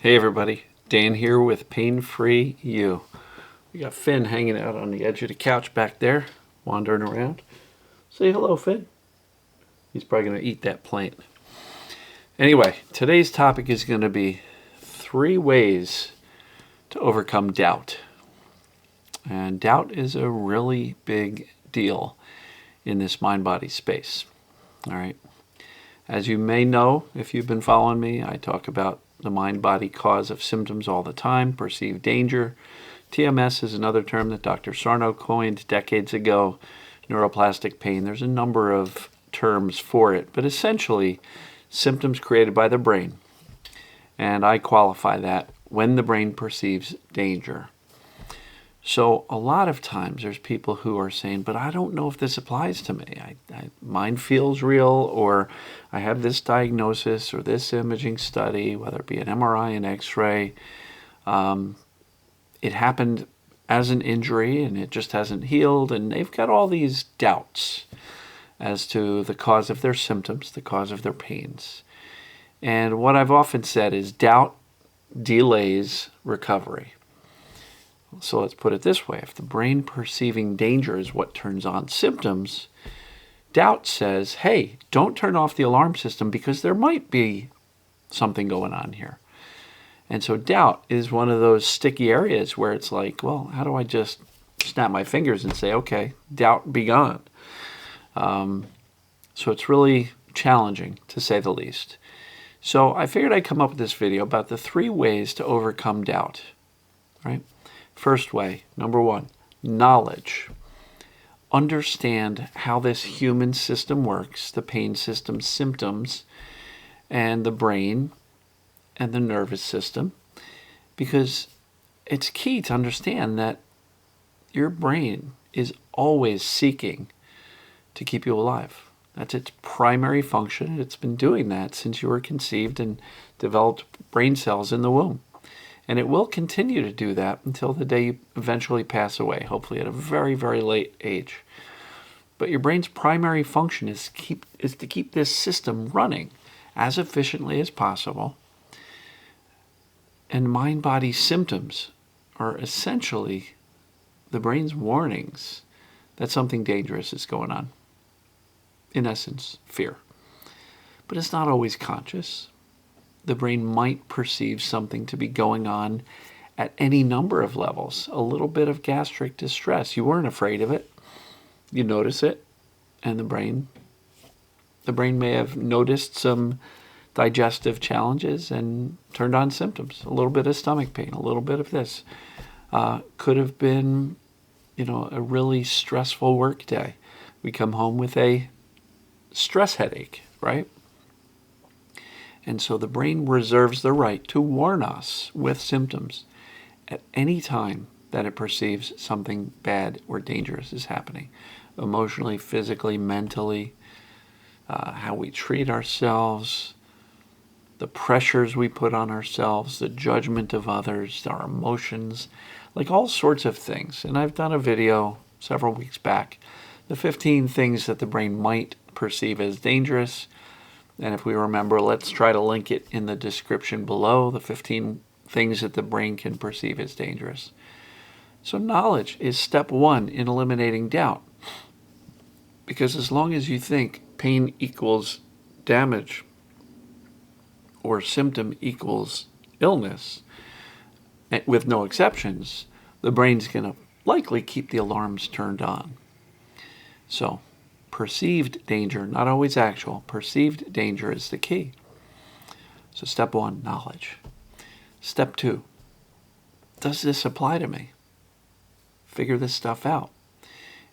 Hey everybody, Dan here with Pain-Free You. We got Finn hanging out on the edge of the couch back there, wandering around. Say hello, Finn. He's probably going to eat that plant. Anyway, today's topic is going to be 3 ways to overcome doubt. And doubt is a really big deal in this mind-body space. All right. As you may know, if you've been following me, I talk about the mind-body cause of symptoms all the time, perceived danger. TMS is another term that Dr. Sarno coined decades ago, neuroplastic pain. There's a number of terms for it, but essentially symptoms created by the brain. And I qualify that when the brain perceives danger. So a lot of times there's people who are saying, but I don't know if this applies to me. Mine feels real, or I have this diagnosis or this imaging study, whether it be an MRI, an X-ray. It happened as an injury and it just hasn't healed. And they've got all these doubts as to the cause of their symptoms, the cause of their pains. And what I've often said is doubt delays recovery. So let's put it this way. If the brain perceiving danger is what turns on symptoms, doubt says, hey, don't turn off the alarm system because there might be something going on here. And so doubt is one of those sticky areas where it's like, well, how do I just snap my fingers and say, okay, doubt be gone? So it's really challenging, to say the least. So I figured I'd come up with this video about the 3 ways to overcome doubt, right? First way, number 1, knowledge. Understand how this human system works, the pain system symptoms, and the brain and the nervous system, because it's key to understand that your brain is always seeking to keep you alive. That's its primary function. It's been doing that since you were conceived and developed brain cells in the womb. And it will continue to do that until the day you eventually pass away, hopefully at a very, very late age. But your brain's primary function is to keep this system running as efficiently as possible. And mind-body symptoms are essentially the brain's warnings that something dangerous is going on. In essence, fear. But it's not always conscious. The brain might perceive something to be going on at any number of levels. A little bit of gastric distress. You weren't afraid of it. You notice it. And the brain may have noticed some digestive challenges and turned on symptoms. A little bit of stomach pain, a little bit of this. Could have been, a really stressful work day. We come home with a stress headache, right? And so the brain reserves the right to warn us with symptoms at any time that it perceives something bad or dangerous is happening. Emotionally, physically, mentally, how we treat ourselves, the pressures we put on ourselves, the judgment of others, our emotions, like all sorts of things. And I've done a video several weeks back, the 15 things that the brain might perceive as dangerous. And if we remember, let's try to link it in the description below, the 15 things that the brain can perceive as dangerous. So knowledge is step 1 in eliminating doubt. Because as long as you think pain equals damage or symptom equals illness, with no exceptions, the brain's going to likely keep the alarms turned on. So perceived danger, not always actual, perceived danger is the key. So step 1, knowledge. Step 2, does this apply to me? Figure this stuff out.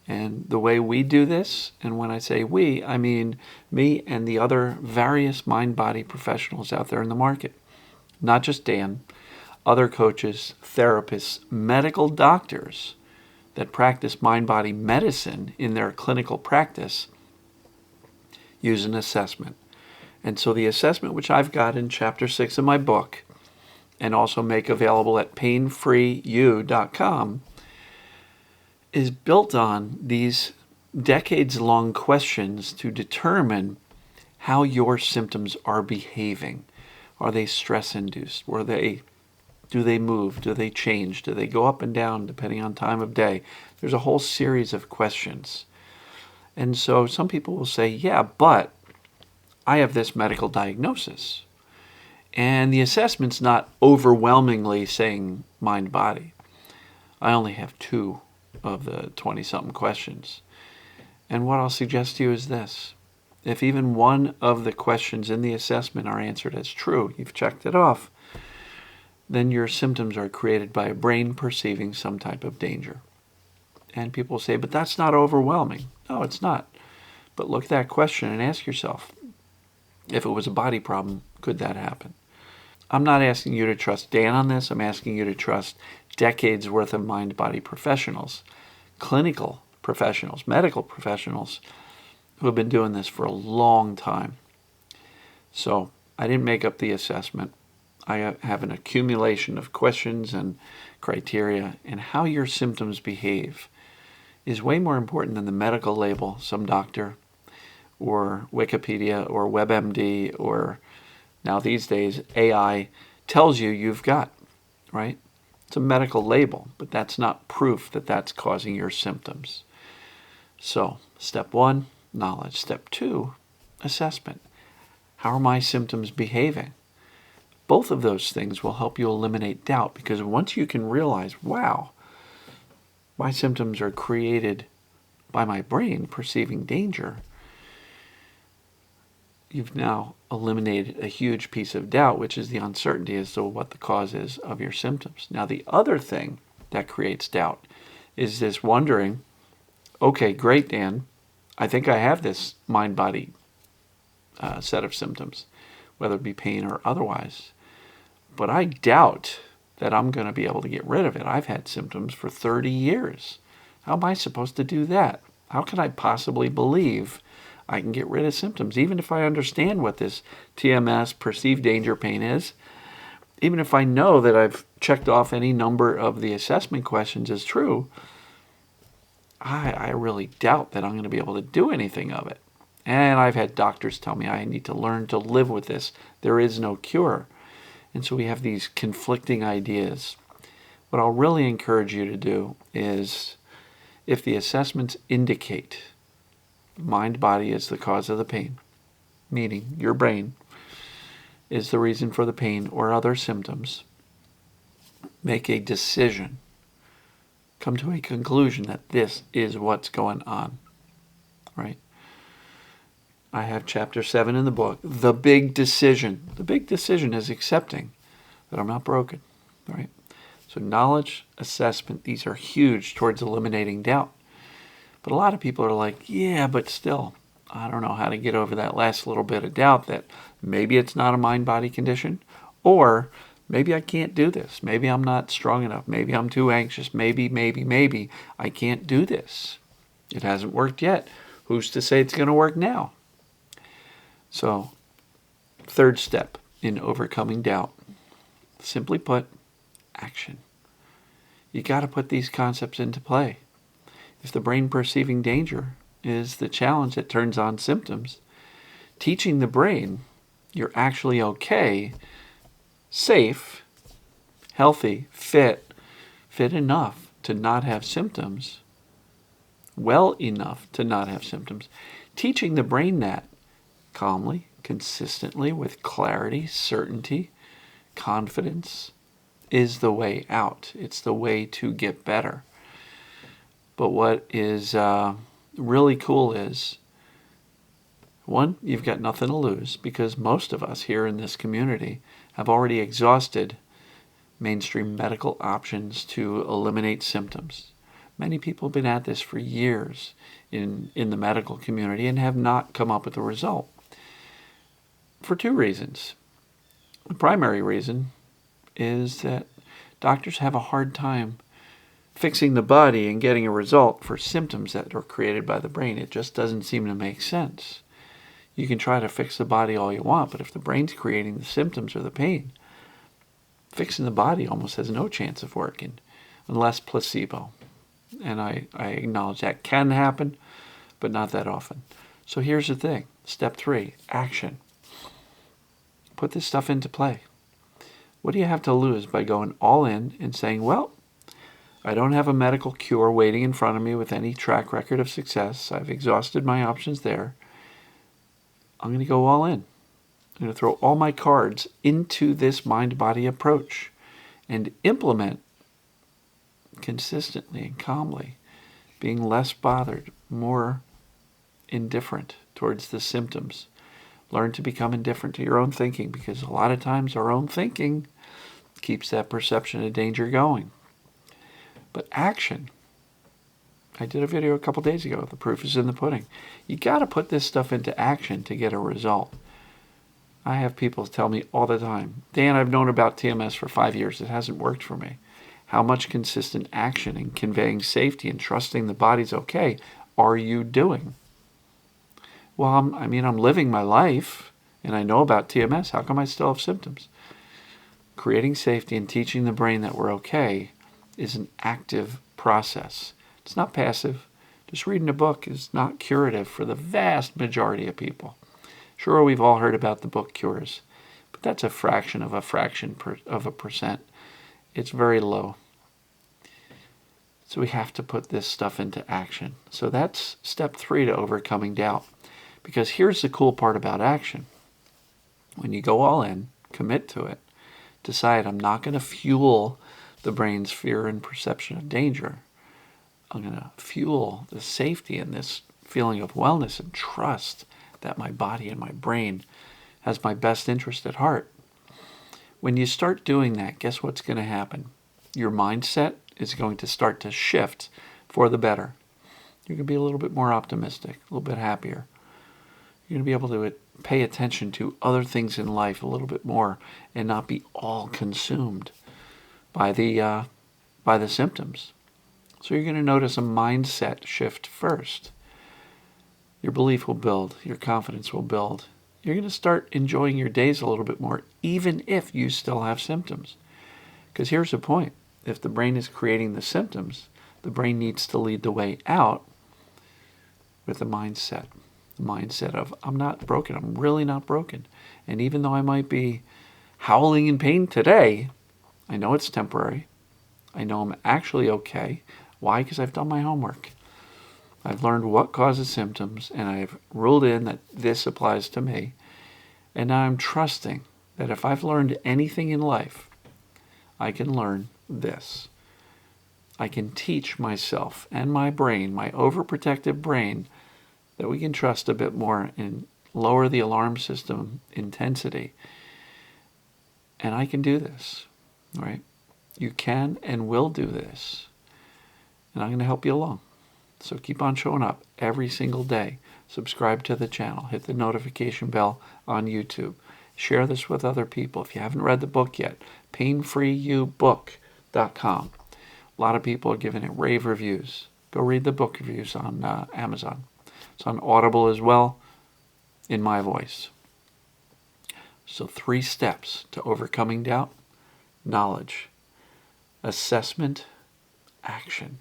And the way we do this, and when I say we, I mean me and the other various mind-body professionals out there in the market. Not just Dan, other coaches, therapists, medical doctors that practice mind-body medicine in their clinical practice use an assessment. And so the assessment, which I've got in chapter 6 of my book and also make available at painfreeyou.com, is built on these decades-long questions to determine how your symptoms are behaving. Are they stress-induced? Do they move? Do they change? Do they go up and down depending on time of day? There's a whole series of questions. And so some people will say, yeah, but I have this medical diagnosis. And the assessment's not overwhelmingly saying mind-body. I only have 2 of the 20-something questions. And what I'll suggest to you is this. If even one of the questions in the assessment are answered as true, you've checked it off, then your symptoms are created by a brain perceiving some type of danger. And people say, but that's not overwhelming. No, it's not. But look at that question and ask yourself, if it was a body problem, could that happen? I'm not asking you to trust Dan on this. I'm asking you to trust decades worth of mind-body professionals, clinical professionals, medical professionals who have been doing this for a long time. So I didn't make up the assessment. I have an accumulation of questions and criteria, and how your symptoms behave is way more important than the medical label some doctor or Wikipedia or WebMD or now these days AI tells you you've got, right? It's a medical label, but that's not proof that that's causing your symptoms. So step 1, knowledge. Step 2, assessment. How are my symptoms behaving? Both of those things will help you eliminate doubt, because once you can realize, wow, my symptoms are created by my brain perceiving danger, you've now eliminated a huge piece of doubt, which is the uncertainty as to what the cause is of your symptoms. Now, the other thing that creates doubt is this wondering, okay, great, Dan, I think I have this mind-body set of symptoms, whether it be pain or otherwise, but I doubt that I'm going to be able to get rid of it. I've had symptoms for 30 years. How am I supposed to do that? How can I possibly believe I can get rid of symptoms? Even if I understand what this TMS, perceived danger pain, is, even if I know that I've checked off any number of the assessment questions as true, I really doubt that I'm going to be able to do anything of it. And I've had doctors tell me I need to learn to live with this. There is no cure. And so we have these conflicting ideas. What I'll really encourage you to do is, if the assessments indicate mind-body is the cause of the pain, meaning your brain is the reason for the pain or other symptoms, make a decision. Come to a conclusion that this is what's going on, right? I have chapter 7 in the book, the big decision. The big decision is accepting that I'm not broken, right? So knowledge, assessment, these are huge towards eliminating doubt. But a lot of people are like, yeah, but still, I don't know how to get over that last little bit of doubt that maybe it's not a mind-body condition, or maybe I can't do this. Maybe I'm not strong enough. Maybe I'm too anxious. Maybe I can't do this. It hasn't worked yet. Who's to say it's going to work now? So, third step in overcoming doubt, simply put, action. You got to put these concepts into play. If the brain perceiving danger is the challenge that turns on symptoms, teaching the brain you're actually okay, safe, healthy, fit enough to not have symptoms, well enough to not have symptoms, teaching the brain that calmly, consistently, with clarity, certainty, confidence is the way out. It's the way to get better. But what is really cool is, one, you've got nothing to lose, because most of us here in this community have already exhausted mainstream medical options to eliminate symptoms. Many people have been at this for years in the medical community and have not come up with a result. For 2 reasons. The primary reason is that doctors have a hard time fixing the body and getting a result for symptoms that are created by the brain. It just doesn't seem to make sense. You can try to fix the body all you want, but if the brain's creating the symptoms or the pain, fixing the body almost has no chance of working, unless placebo. And I acknowledge that can happen, but not that often. So here's the thing. Step 3, action. Put this stuff into play. What do you have to lose by going all in and saying, well, I don't have a medical cure waiting in front of me with any track record of success. I've exhausted my options there. I'm going to go all in. I'm going to throw all my cards into this mind-body approach and implement consistently and calmly, being less bothered, more indifferent towards the symptoms. Learn to become indifferent to your own thinking, because a lot of times our own thinking keeps that perception of danger going. But action. I did a video a couple days ago. The proof is in the pudding. You got to put this stuff into action to get a result. I have people tell me all the time, Dan, I've known about TMS for 5 years. It hasn't worked for me. How much consistent action in conveying safety and trusting the body's okay are you doing? Well, I'm living my life, and I know about TMS. How come I still have symptoms? Creating safety and teaching the brain that we're okay is an active process. It's not passive. Just reading a book is not curative for the vast majority of people. Sure, we've all heard about the book cures, but that's a fraction of a percent. It's very low. So we have to put this stuff into action. So that's step 3 to overcoming doubt. Because here's the cool part about action. When you go all in, commit to it, decide I'm not going to fuel the brain's fear and perception of danger. I'm going to fuel the safety and this feeling of wellness and trust that my body and my brain has my best interest at heart. When you start doing that, guess what's going to happen? Your mindset is going to start to shift for the better. You're going to be a little bit more optimistic, a little bit happier. You're going to be able to pay attention to other things in life a little bit more and not be all consumed by the symptoms. So you're going to notice a mindset shift first. Your belief will build. Your confidence will build. You're going to start enjoying your days a little bit more, even if you still have symptoms. Because here's the point. If the brain is creating the symptoms, the brain needs to lead the way out with a mindset. The mindset of, I'm not broken. I'm really not broken. And even though I might be howling in pain today, I know it's temporary. I know I'm actually okay. Why? Because I've done my homework. I've learned what causes symptoms, and I've ruled in that this applies to me. And now I'm trusting that if I've learned anything in life, I can learn this. I can teach myself and my brain, my overprotective brain, that we can trust a bit more and lower the alarm system intensity. And I can do this, right? You can and will do this. And I'm going to help you along. So keep on showing up every single day. Subscribe to the channel. Hit the notification bell on YouTube. Share this with other people. If you haven't read the book yet, painfreeyoubook.com. A lot of people are giving it rave reviews. Go read the book reviews on Amazon. It's on Audible as well, in my voice. So 3 steps to overcoming doubt: knowledge, assessment, action.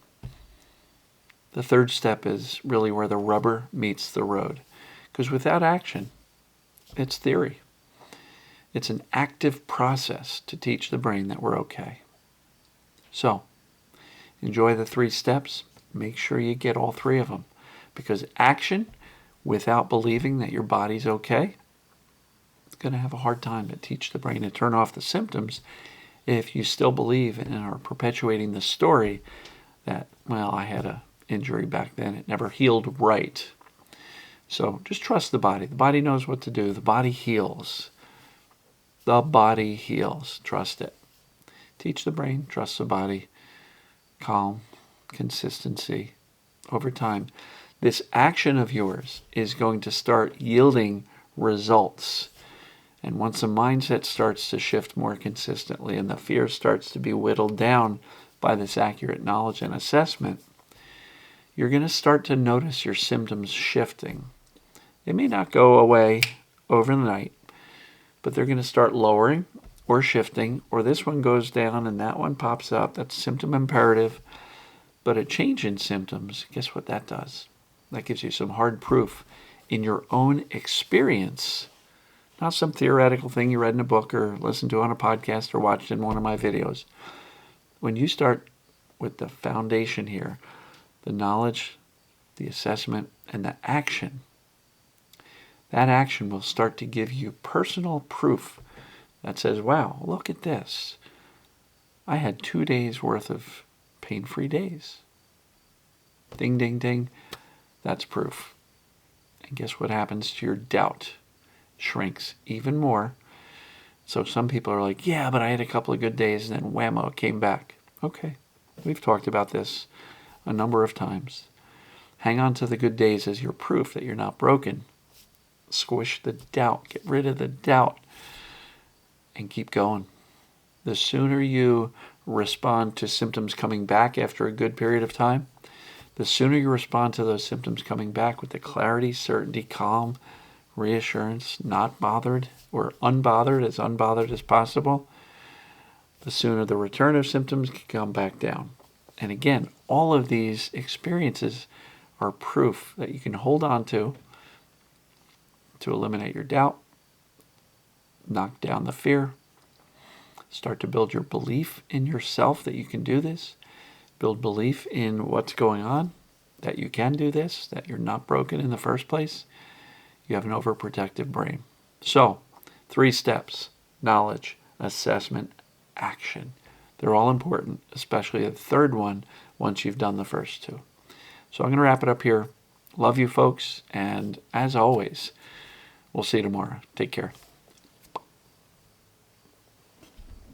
The 3rd step is really where the rubber meets the road. Because without action, it's theory. It's an active process to teach the brain that we're okay. So, enjoy the 3 steps. Make sure you get all 3 of them. Because action, without believing that your body's okay, it's going to have a hard time to teach the brain to turn off the symptoms if you still believe and are perpetuating the story that, well, I had an injury back then. It never healed right. So just trust the body. The body knows what to do. The body heals. The body heals. Trust it. Teach the brain. Trust the body. Calm. Consistency. Over time. This action of yours is going to start yielding results. And once the mindset starts to shift more consistently and the fear starts to be whittled down by this accurate knowledge and assessment, you're going to start to notice your symptoms shifting. They may not go away overnight, but they're going to start lowering or shifting, or this one goes down and that one pops up. That's symptom imperative. But a change in symptoms, guess what that does? That gives you some hard proof in your own experience Not some theoretical thing you read in a book or listened to on a podcast or watched in one of my videos. When you start with the foundation here, the knowledge, the assessment, and the action, that action will start to give you personal proof that says, wow, look at this. I had 2 days worth of pain-free days. Ding, ding, ding. That's proof. And guess what happens to your doubt? Shrinks even more. So some people are like, yeah, but I had a couple of good days and then whammo, it came back. Okay, we've talked about this a number of times. Hang on to the good days as your proof that you're not broken. Squish the doubt. Get rid of the doubt. And keep going. The sooner you respond to symptoms coming back after a good period of time, the sooner you respond to those symptoms coming back with the clarity, certainty, calm, reassurance, not bothered or unbothered as possible, the sooner the return of symptoms can come back down. And again, all of these experiences are proof that you can hold on to eliminate your doubt, knock down the fear, start to build your belief in yourself that you can do this, build belief in what's going on, that you can do this, that you're not broken in the first place. You have an overprotective brain. So, 3 steps: knowledge, assessment, action. They're all important, especially the third one once you've done the first 2. So I'm going to wrap it up here. Love you folks, and as always, we'll see you tomorrow. Take care.